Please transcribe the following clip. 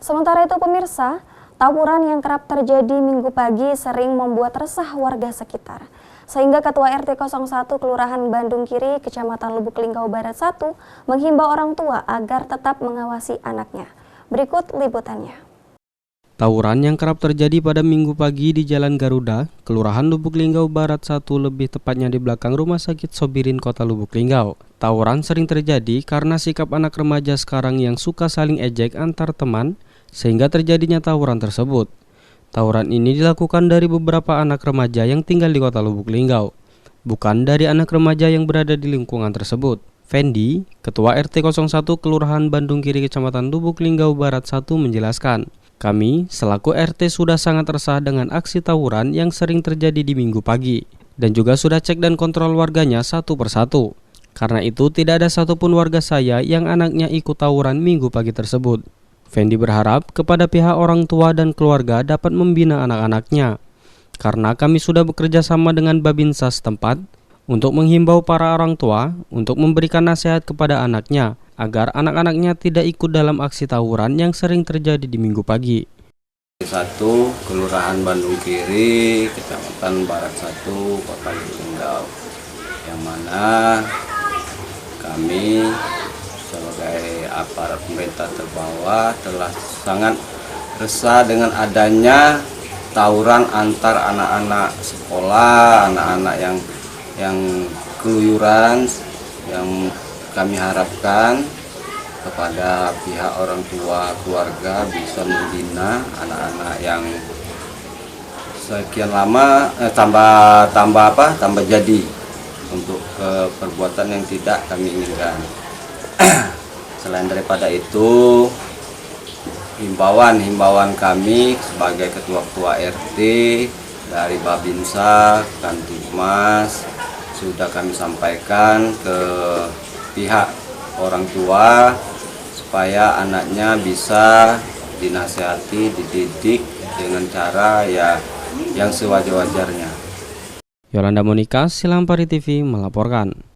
Sementara itu pemirsa, tawuran yang kerap terjadi Minggu pagi sering membuat resah warga sekitar. Sehingga Ketua RT 01 Kelurahan Bandung Kiri, Kecamatan Lubuk Linggau Barat 1 menghimbau orang tua agar tetap mengawasi anaknya. Berikut liputannya. Tawuran yang kerap terjadi pada Minggu pagi di Jalan Garuda, Kelurahan Lubuk Linggau Barat 1, lebih tepatnya di belakang Rumah Sakit Sobirin Kota Lubuk Linggau. Tawuran sering terjadi karena sikap anak remaja sekarang yang suka saling ejek antar teman, sehingga terjadinya tawuran tersebut. Tawuran ini dilakukan dari beberapa anak remaja yang tinggal di Kota Lubuk Linggau, bukan dari anak remaja yang berada di lingkungan tersebut. Fendi, Ketua RT 01 Kelurahan Bandung Kiri, Kecamatan Lubuk Linggau Barat 1 menjelaskan, "Kami selaku RT sudah sangat resah dengan aksi tawuran yang sering terjadi di Minggu pagi, dan juga sudah cek dan kontrol warganya satu persatu. Karena itu tidak ada satupun warga saya yang anaknya ikut tawuran Minggu pagi tersebut." Fendi berharap kepada pihak orang tua dan keluarga dapat membina anak-anaknya, karena kami sudah bekerja sama dengan Babinsa setempat untuk menghimbau para orang tua untuk memberikan nasihat kepada anaknya agar anak-anaknya tidak ikut dalam aksi tawuran yang sering terjadi di Minggu pagi. 1 Kelurahan Bandung Kiri, Kecamatan Barat 1, Kota Lubuk Linggau, yang mana kami sebagai aparat pemerintah terbawah telah sangat resah dengan adanya tawuran antar anak-anak sekolah, anak-anak yang keluyuran, yang kami harapkan kepada pihak orang tua keluarga bisa membina anak-anak yang sekian lama tambah jadi untuk perbuatan yang tidak kami inginkan. Selain daripada itu, himbauan kami sebagai ketua RT dari Babinsa, Kantimas sudah kami sampaikan ke pihak orang tua supaya anaknya bisa dinasihati, dididik dengan cara yang sewajar-wajarnya. Yolanda Monika, Silampari TV melaporkan.